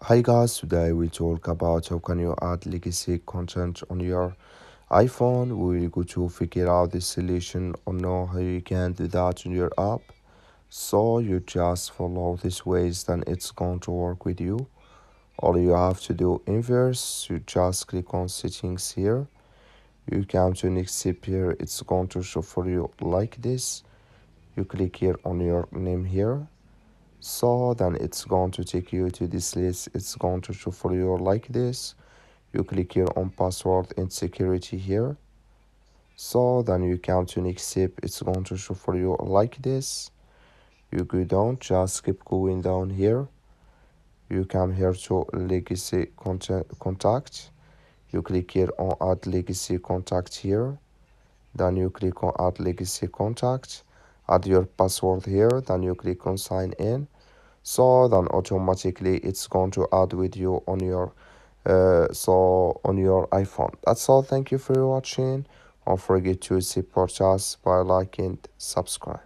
Hi guys, today we talk about how can you add legacy content on your iPhone. We will go to figure out the solution or know how you can do that on your app. So you just follow these ways, then it's going to work with you. All you have to do inverse, you just click on settings here. You come to next step here, it's going to show for you like this. You click here on your name here, so then it's going to take you to this list. It's going to show for you like this. You click here on password and security here, so then you come to next step. It's going to show for you like this. You go down, just keep going down here. You come here to legacy contact. You click here on add legacy contact here. Then you click on add legacy contact. Add your password here. Then you click on sign in. So then automatically it's going to add with you on your on your iPhone. That's all. Thank you for watching. Don't forget to support us by liking, subscribe.